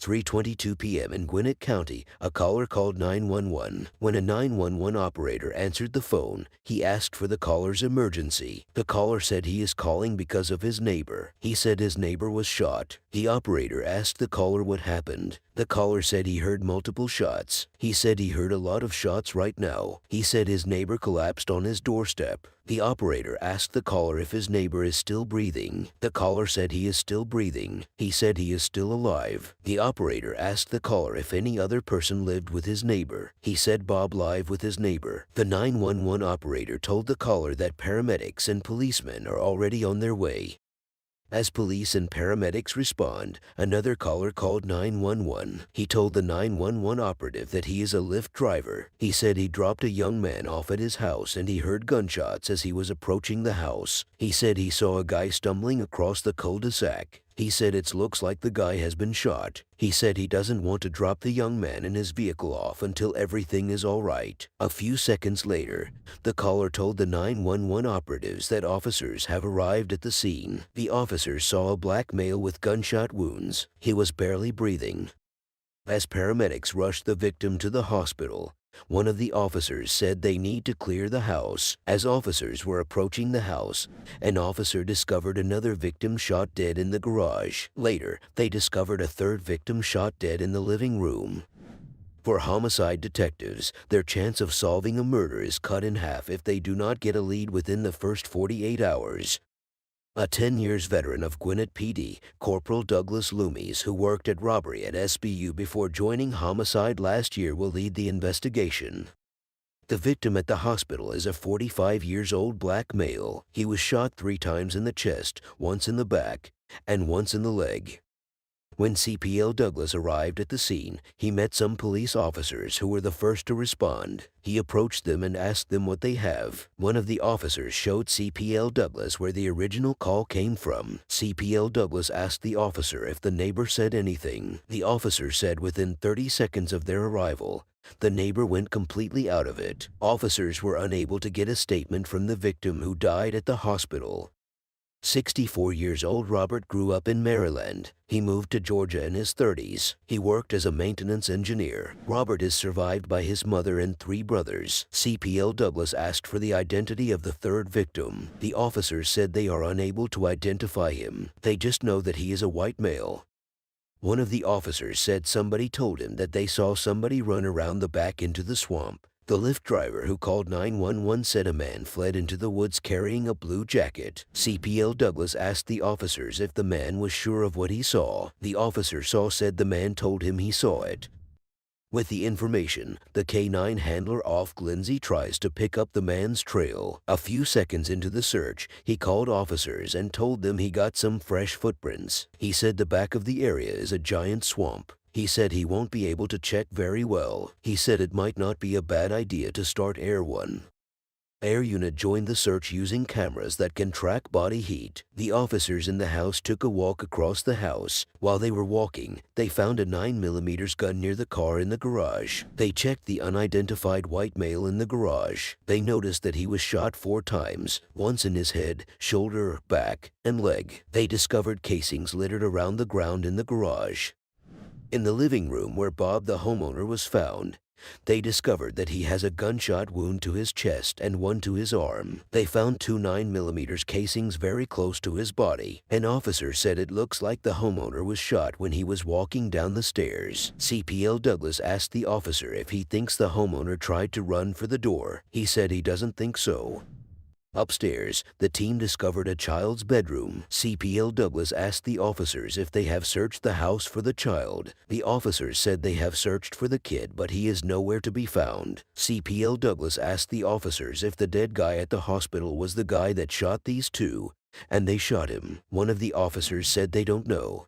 3:22 p.m. in Gwinnett County, a caller called 911. When a 911 operator answered the phone, he asked for the caller's emergency. The caller said he is calling because of his neighbor. He said his neighbor was shot. The operator asked the caller what happened. The caller said he heard multiple shots. He said he heard a lot of shots right now. He said his neighbor collapsed on his doorstep. The operator asked the caller if his neighbor is still breathing. The caller said he is still breathing. He said he is still alive. The operator asked the caller if any other person lived with his neighbor. He said Bob lived with his neighbor. The 911 operator told the caller that paramedics and policemen are already on their way. As police and paramedics respond, another caller called 911. He told the 911 operative that he is a Lyft driver. He said he dropped a young man off at his house and he heard gunshots as he was approaching the house. He said he saw a guy stumbling across the cul-de-sac. He said it looks like the guy has been shot. He said he doesn't want to drop the young man in his vehicle off until everything is all right. A few seconds later, the caller told the 911 operatives that officers have arrived at the scene. The officers saw a black male with gunshot wounds. He was barely breathing. As paramedics rushed the victim to the hospital, one of the officers said they need to clear the house. As officers were approaching the house, an officer discovered another victim shot dead in the garage. Later, they discovered a third victim shot dead in the living room. For homicide detectives, their chance of solving a murder is cut in half if they do not get a lead within the first 48 hours. A 10-year veteran of Gwinnett PD, Corporal Douglas Loomis, who worked at robbery at SBU before joining homicide last year, will lead the investigation. The victim at the hospital is a 45-year-old black male. He was shot 3 times in the chest, once in the back, and once in the leg. When CPL Douglas arrived at the scene, he met some police officers who were the first to respond. He approached them and asked them what they have. One of the officers showed CPL Douglas where the original call came from. CPL Douglas asked the officer if the neighbor said anything. The officer said within 30 seconds of their arrival, the neighbor went completely out of it. Officers were unable to get a statement from the victim who died at the hospital. 64-year-old Robert grew up in Maryland. He moved to Georgia in his 30s. He worked as a maintenance engineer. Robert is survived by his mother and 3 brothers. CPL Douglas asked for the identity of the third victim. The officers said they are unable to identify him. They just know that he is a white male. One of the officers said somebody told him that they saw somebody run around the back into the swamp. The Lyft driver who called 911 said a man fled into the woods carrying a blue jacket. CPL Douglas asked the officers if the man was sure of what he saw. The officer said the man told him he saw it. With the information, the K-9 handler off Lindsay tries to pick up the man's trail. A few seconds into the search, he called officers and told them he got some fresh footprints. He said the back of the area is a giant swamp. He said he won't be able to check very well. He said it might not be a bad idea to start Air 1. Air Unit joined the search using cameras that can track body heat. The officers in the house took a walk across the house. While they were walking, they found a 9mm gun near the car in the garage. They checked the unidentified white male in the garage. They noticed that he was shot 4 times, once in his head, shoulder, back, and leg. They discovered casings littered around the ground in the garage. In the living room where Bob the homeowner was found, they discovered that he has a gunshot wound to his chest and one to his arm. They found 2 9mm casings very close to his body. An officer said it looks like the homeowner was shot when he was walking down the stairs. CPL Douglas asked the officer if he thinks the homeowner tried to run for the door. He said he doesn't think so. Upstairs, the team discovered a child's bedroom. CPL Douglas asked the officers if they have searched the house for the child. The officers said they have searched for the kid, but he is nowhere to be found. CPL Douglas asked the officers if the dead guy at the hospital was the guy that shot these 2, and they shot him. One of the officers said they don't know.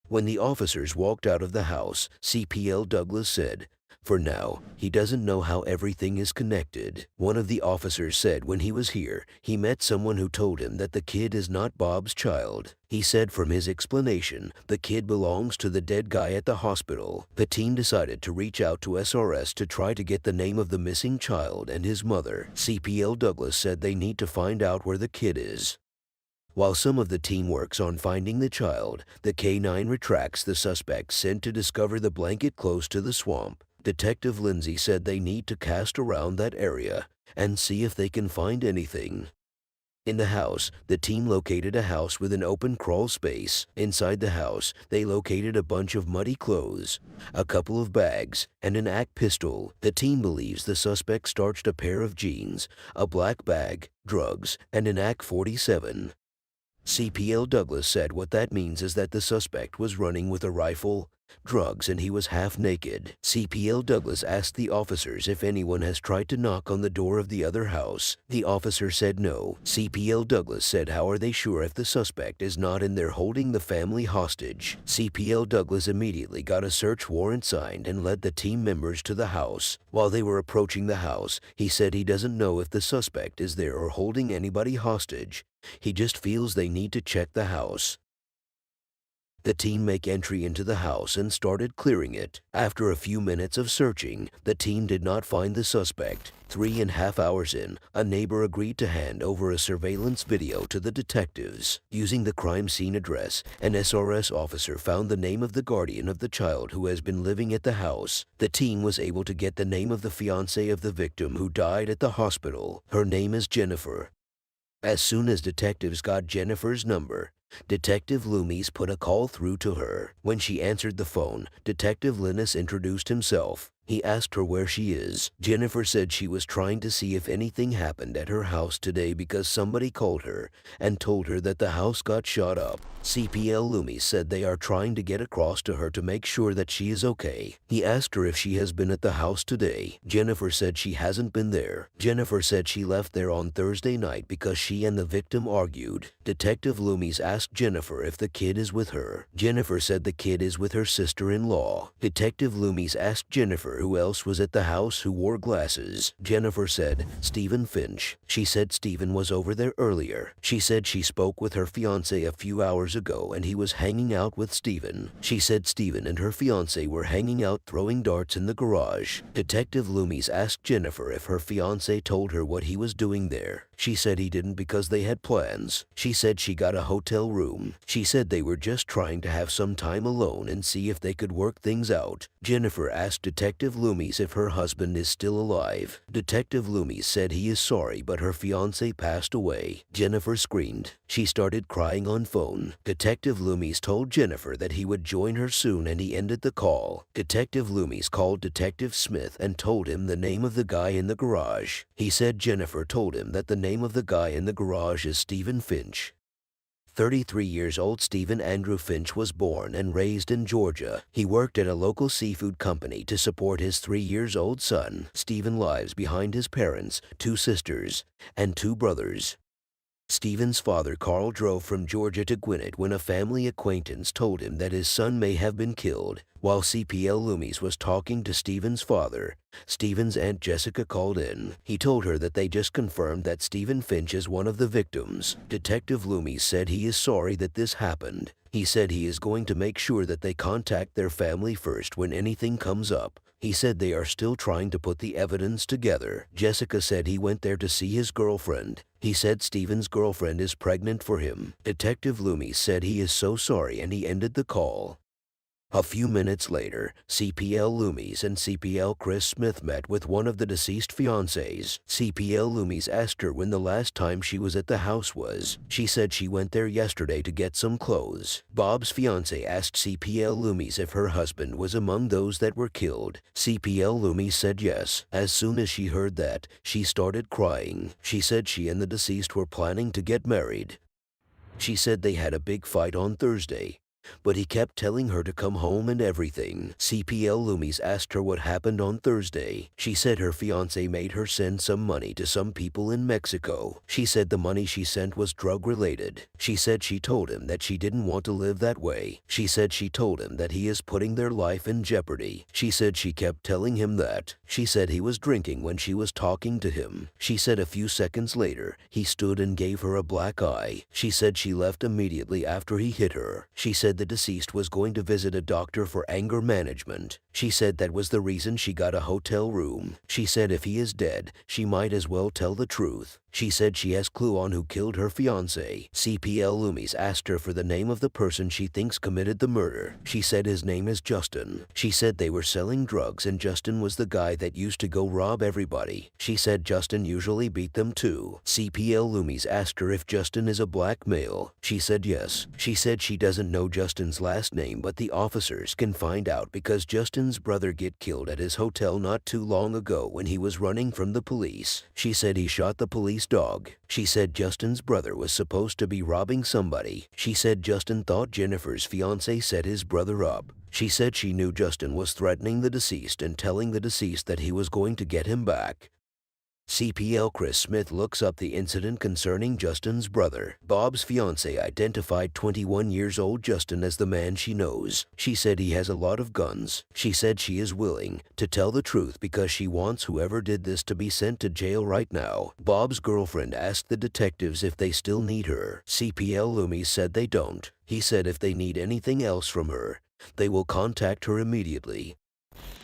When the officers walked out of the house, CPL Douglas said, "For now, he doesn't know how everything is connected." One of the officers said when he was here, he met someone who told him that the kid is not Bob's child. He said from his explanation, the kid belongs to the dead guy at the hospital. The team decided to reach out to SRS to try to get the name of the missing child and his mother. CPL Douglas said they need to find out where the kid is. While some of the team works on finding the child, the K-9 retracts the suspect sent to discover the blanket close to the swamp. Detective Lindsay said they need to cast around that area and see if they can find anything. In the house, the team located a house with an open crawl space. Inside the house, they located a bunch of muddy clothes, a couple of bags, and an AK pistol. The team believes the suspect starched a pair of jeans, a black bag, drugs, and an AK-47. CPL Douglas said what that means is that the suspect was running with a rifle, drugs, and he was half naked. CPL Douglas asked the officers if anyone has tried to knock on the door of the other house. The officer said no. CPL Douglas said how are they sure if the suspect is not in there holding the family hostage? CPL Douglas immediately got a search warrant signed and led the team members to the house. While they were approaching the house, he said he doesn't know if the suspect is there or holding anybody hostage. He just feels they need to check the house. The team make entry into the house and started clearing it. After a few minutes of searching, the team did not find the suspect. 3.5 hours in, a neighbor agreed to hand over a surveillance video to the detectives. Using the crime scene address, an SRS officer found the name of the guardian of the child who has been living at the house. The team was able to get the name of the fiancée of the victim who died at the hospital. Her name is Jennifer. As soon as detectives got Jennifer's number, Detective Loomis put a call through to her. When she answered the phone, Detective Linus introduced himself. He asked her where she is. Jennifer said she was trying to see if anything happened at her house today because somebody called her and told her that the house got shot up. CPL Loomis said they are trying to get across to her to make sure that she is okay. He asked her if she has been at the house today. Jennifer said she hasn't been there. Jennifer said she left there on Thursday night because she and the victim argued. Detective Loomis asked Jennifer if the kid is with her. Jennifer said the kid is with her sister-in-law. Detective Loomis asked Jennifer who else was at the house who wore glasses. Jennifer said Stephen Finch. She said Stephen was over there earlier. She said she spoke with her fiancé a few hours ago and he was hanging out with Stephen. She said Stephen and her fiancé were hanging out throwing darts in the garage. Detective Loomis asked Jennifer if her fiancé told her what he was doing there. She said he didn't because they had plans. She said she got a hotel room. She said they were just trying to have some time alone and see if they could work things out. Jennifer asked Detective Loomis if her husband is still alive. Detective Loomis said he is sorry but her fiancé passed away. Jennifer screamed. She started crying on phone. Detective Loomis told Jennifer that he would join her soon and he ended the call. Detective Loomis called Detective Smith and told him the name of the guy in the garage. He said Jennifer told him that the name of the guy in the garage is Stephen Finch. 33 years old Stephen Andrew Finch was born and raised in Georgia. He worked at a local seafood company to support his 3-year-old son. Stephen lives behind his parents, 2 sisters, and 2 brothers. Stephen's father Carl drove from Georgia to Gwinnett when a family acquaintance told him that his son may have been killed. While CPL Loomis was talking to Stephen's father, Stephen's Aunt Jessica called in. He told her that they just confirmed that Stephen Finch is one of the victims. Detective Loomis said he is sorry that this happened. He said he is going to make sure that they contact their family first when anything comes up. He said they are still trying to put the evidence together. Jessica said he went there to see his girlfriend. He said Stephen's girlfriend is pregnant for him. Detective Loomis said he is so sorry and he ended the call. A few minutes later, CPL Loomis and CPL Chris Smith met with one of the deceased fiancés. CPL Loomis asked her when the last time she was at the house was. She said she went there yesterday to get some clothes. Bob's fiancé asked CPL Loomis if her husband was among those that were killed. CPL Loomis said yes. As soon as she heard that, she started crying. She said she and the deceased were planning to get married. She said they had a big fight on Thursday, but he kept telling her to come home and everything. CPL Loomis asked her what happened on Thursday. She said her fiancé made her send some money to some people in Mexico. She said the money she sent was drug-related. She said she told him that she didn't want to live that way. She said she told him that he is putting their life in jeopardy. She said she kept telling him that. She said he was drinking when she was talking to him. She said a few seconds later, he stood and gave her a black eye. She said she left immediately after he hit her. She said the deceased was going to visit a doctor for anger management. She said that was the reason she got a hotel room. She said if he is dead, she might as well tell the truth. She said she has clue on who killed her fiancé. CPL Loomis asked her for the name of the person she thinks committed the murder. She said his name is Justin. She said they were selling drugs and Justin was the guy that used to go rob everybody. She said Justin usually beat them too. CPL Loomis asked her if Justin is a black male. She said yes. She said she doesn't know Justin's last name, but the officers can find out because Justin's brother get killed at his hotel not too long ago when he was running from the police. She said he shot the police dog. She said Justin's brother was supposed to be robbing somebody. She said Justin thought Jennifer's fiancé set his brother up. She said she knew Justin was threatening the deceased and telling the deceased that he was going to get him back. CPL Chris Smith looks up the incident concerning Justin's brother. Bob's fiancée identified 21-year-old Justin as the man she knows. She said he has a lot of guns. She said she is willing to tell the truth because she wants whoever did this to be sent to jail right now. Bob's girlfriend asked the detectives if they still need her. CPL Loomis said they don't. He said if they need anything else from her, they will contact her immediately.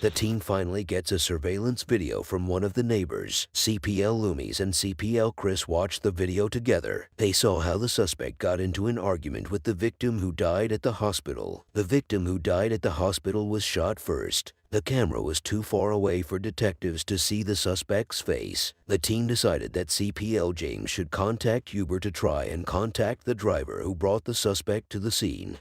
The team finally gets a surveillance video from one of the neighbors. CPL Loomis and CPL Chris watched the video together. They saw how the suspect got into an argument with the victim who died at the hospital. The victim who died at the hospital was shot first. The camera was too far away for detectives to see the suspect's face. The team decided that CPL James should contact Uber to try and contact the driver who brought the suspect to the scene.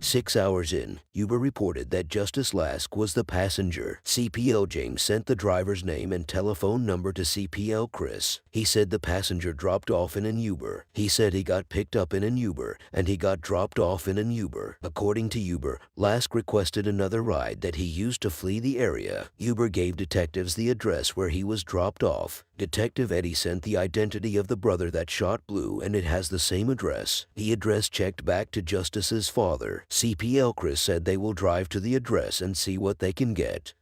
6 hours in, Uber reported that Justice Lask was the passenger. CPL James sent the driver's name and telephone number to CPL Chris. He said the passenger dropped off in an Uber. He said he got picked up in an Uber and he got dropped off in an Uber. According to Uber, Lask requested another ride that he used to flee the area. Uber gave detectives the address where he was dropped off. Detective Eddie sent the identity of the brother that shot Blue and it has the same address. The address checked back to Justice's father. CPL Chris said they will drive to the address and see what they can get.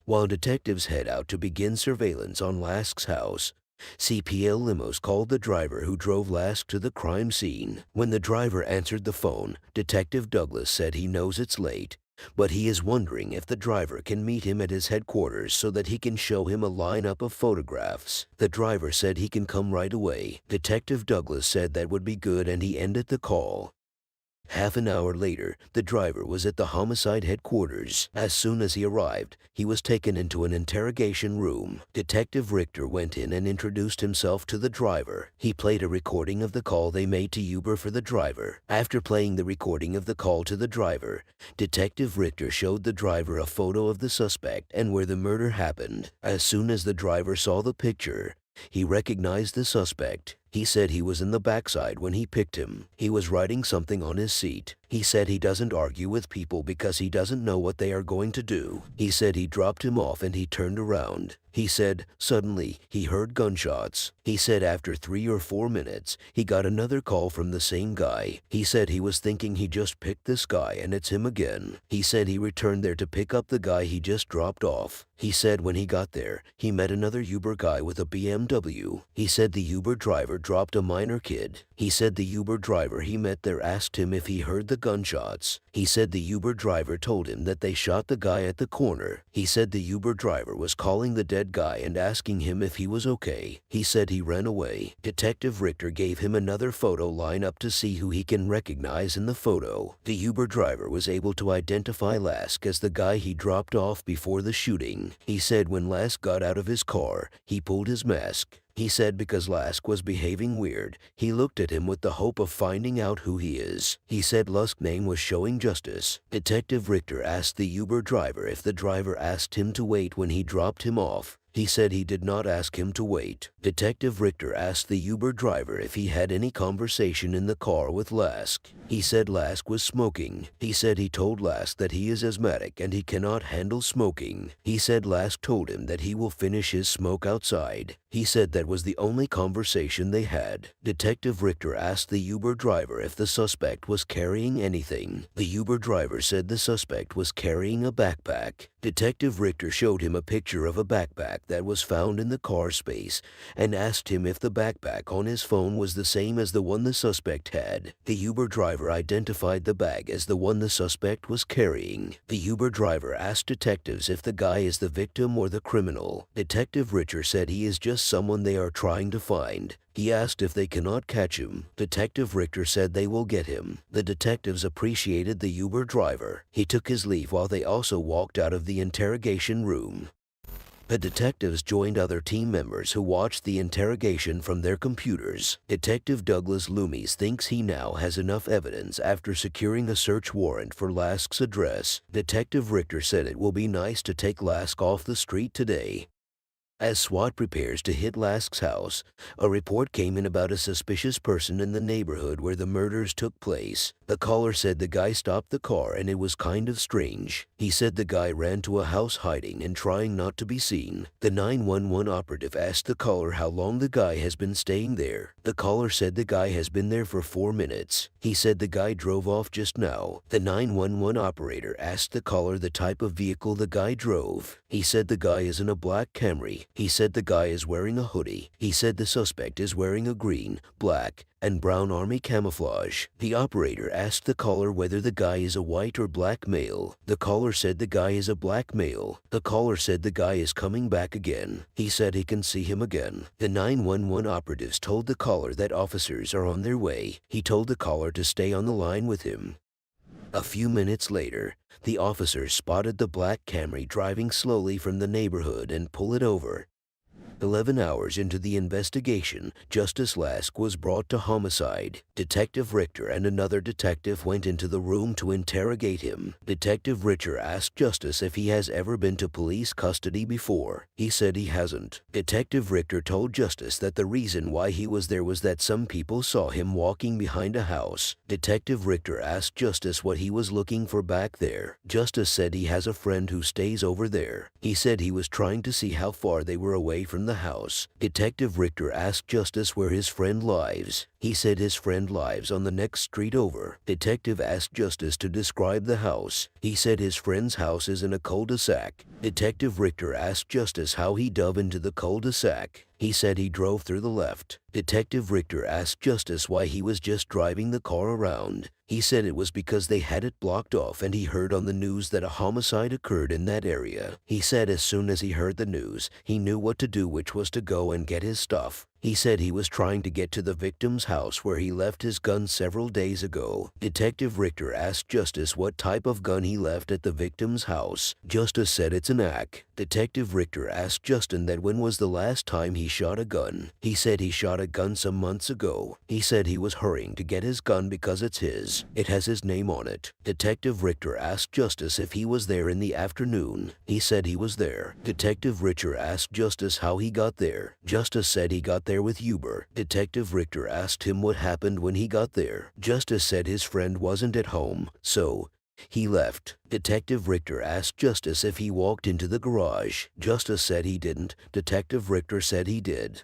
While detectives head out to begin surveillance on Lask's house, CPL limos called the driver who drove Lask to the crime scene. When the driver answered the phone, Detective Douglas said he knows it's late, but he is wondering if the driver can meet him at his headquarters so that he can show him a lineup of photographs. The driver said he can come right away. Detective Douglas said that would be good and he ended the call. Half an hour later, the driver was at the homicide headquarters. As soon as he arrived, he was taken into an interrogation room. Detective Richter went in and introduced himself to the driver. He played a recording of the call they made to Uber for the driver. After playing the recording of the call to the driver, Detective Richter showed the driver a photo of the suspect and where the murder happened. As soon as the driver saw the picture, he recognized the suspect. He said he was in the backside when he picked him. He was writing something on his seat. He said he doesn't argue with people because he doesn't know what they are going to do. He said he dropped him off and he turned around. He said suddenly he heard gunshots. He said after 3 or 4 minutes, he got another call from the same guy. He said he was thinking he just picked this guy and it's him again. He said he returned there to pick up the guy he just dropped off. He said when he got there, he met another Uber guy with a BMW. He said the Uber driver dropped a minor kid. He said the Uber driver he met there asked him if he heard the gunshots. He said the Uber driver told him that they shot the guy at the corner. He said the Uber driver was calling the dead guy and asking him if he was okay. He said he ran away. Detective Richter gave him another photo lineup to see who he can recognize in the photo. The Uber driver was able to identify Lask as the guy he dropped off before the shooting. He said when Lask got out of his car, he pulled his mask. He said because Lask was behaving weird, he looked at him with the hope of finding out who he is. He said Lask's name was showing justice. Detective Richter asked the Uber driver if the driver asked him to wait when he dropped him off. He said he did not ask him to wait. Detective Richter asked the Uber driver if he had any conversation in the car with Lask. He said Lask was smoking. He said he told Lask that he is asthmatic and he cannot handle smoking. He said Lask told him that he will finish his smoke outside. He said that was the only conversation they had. Detective Richter asked the Uber driver if the suspect was carrying anything. The Uber driver said the suspect was carrying a backpack. Detective Richter showed him a picture of a backpack that was found in the car space and asked him if the backpack on his phone was the same as the one the suspect had. The Uber driver identified the bag as the one the suspect was carrying. The Uber driver asked detectives if the guy is the victim or the criminal. Detective Richter said he is just someone they are trying to find. He asked if they cannot catch him. Detective Richter said they will get him. The detectives appreciated the Uber driver. He took his leave while they also walked out of the interrogation room. The detectives joined other team members who watched the interrogation from their computers. Detective Douglas Loomis thinks he now has enough evidence after securing a search warrant for Lask's address. Detective Richter said it will be nice to take Lask off the street today. As SWAT prepares to hit Lask's house, a report came in about a suspicious person in the neighborhood where the murders took place. The caller said the guy stopped the car and it was kind of strange. He said the guy ran to a house hiding and trying not to be seen. The 911 operative asked the caller how long the guy has been staying there. The caller said the guy has been there for 4 minutes. He said the guy drove off just now. The 911 operator asked the caller the type of vehicle the guy drove. He said the guy is in a black Camry. He said the guy is wearing a hoodie. He said the suspect is wearing a green, black, and brown army camouflage. The operator asked the caller whether the guy is a white or black male. The caller said the guy is a black male. The caller said the guy is coming back again. He said he can see him again. The 911 operatives told the caller that officers are on their way. He told the caller to stay on the line with him. A few minutes later, the officers spotted the black Camry driving slowly from the neighborhood and pull it over. 11 hours into the investigation, Justice Lask was brought to homicide. Detective Richter and another detective went into the room to interrogate him. Detective Richter asked Justice if he has ever been to police custody before. He said he hasn't. Detective Richter told Justice that the reason why he was there was that some people saw him walking behind a house. Detective Richter asked Justice what he was looking for back there. Justice said he has a friend who stays over there. He said he was trying to see how far they were away from the house. Detective Richter asked Justice where his friend lives. He said his friend lives on the next street over. Detective asked Justice to describe the house. He said his friend's house is in a cul-de-sac. Detective Richter asked Justice how he dove into the cul-de-sac. He said he drove through the left. Detective Richter asked Justice why he was just driving the car around. He said it was because they had it blocked off and he heard on the news that a homicide occurred in that area. He said as soon as he heard the news, he knew what to do, which was to go and get his stuff. He said he was trying to get to the victim's house where he left his gun several days ago. Detective Richter asked Justice what type of gun he left at the victim's house. Justice said it's an AK. Detective Richter asked Justin that when was the last time he shot a gun. He said he shot a gun some months ago. He said he was hurrying to get his gun because it's his. It has his name on it. Detective Richter asked Justice if he was there in the afternoon. He said he was there. Detective Richter asked Justice how he got there. Justice said he got there with Uber. Detective Richter asked him what happened when he got there. Justice said his friend wasn't at home, so he left. Detective Richter asked Justice if he walked into the garage. Justice said he didn't. Detective Richter said he did.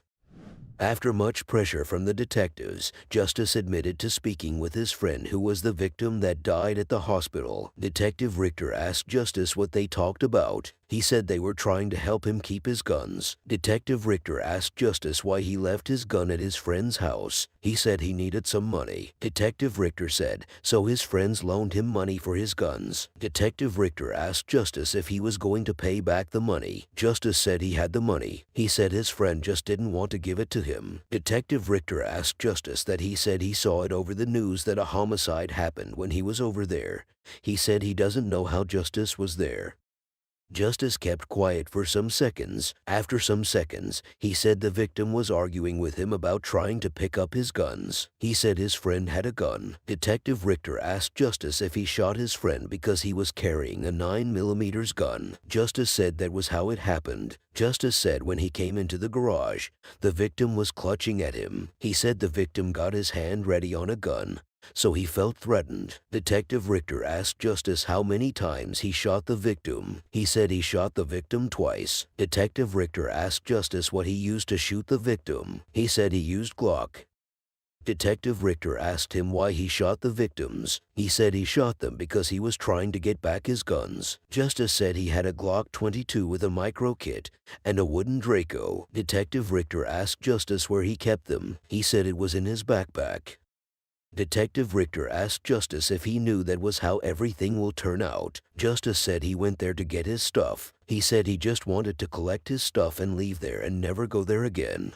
After much pressure from the detectives, Justice admitted to speaking with his friend who was the victim that died at the hospital. Detective Richter asked Justice what they talked about. He said they were trying to help him keep his guns. Detective Richter asked Justice why he left his gun at his friend's house. He said he needed some money. Detective Richter said, so his friends loaned him money for his guns. Detective Richter asked Justice if he was going to pay back the money. Justice said he had the money. He said his friend just didn't want to give it to him. Detective Richter asked Justice that he said he saw it over the news that a homicide happened when he was over there. He said he doesn't know how Justice was there. Justice kept quiet for some seconds. After some seconds, he said the victim was arguing with him about trying to pick up his guns. He said his friend had a gun. Detective Richter asked Justice if he shot his friend because he was carrying a 9mm gun. Justice said that was how it happened. Justice said when he came into the garage, the victim was clutching at him. He said the victim got his hand ready on a gun, so he felt threatened. Detective Richter asked Justice how many times he shot the victim. He said he shot the victim twice. Detective Richter asked Justice what he used to shoot the victim. He said he used Glock. Detective Richter asked him why he shot the victims. He said he shot them because he was trying to get back his guns. Justice said he had a Glock 22 with a micro kit and a wooden Draco. Detective Richter asked Justice where he kept them. He said it was in his backpack. Detective Richter asked Justice if he knew that was how everything will turn out. Justice said he went there to get his stuff. He said he just wanted to collect his stuff and leave there and never go there again.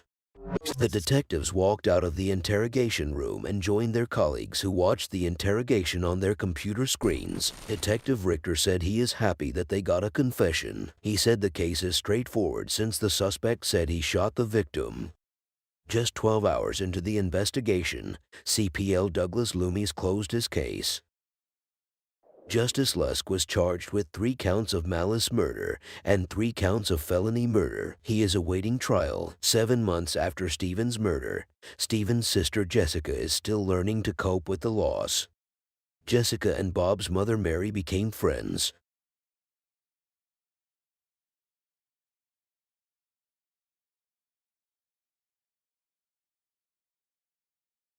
The detectives walked out of the interrogation room and joined their colleagues who watched the interrogation on their computer screens. Detective Richter said he is happy that they got a confession. He said the case is straightforward since the suspect said he shot the victim. Just 12 hours into the investigation, CPL Douglas Loomis closed his case. Justice Lusk was charged with 3 counts of malice murder and 3 counts of felony murder. He is awaiting trial 7 months after Stephen's murder. Stephen's sister Jessica is still learning to cope with the loss. Jessica and Bob's mother Mary became friends.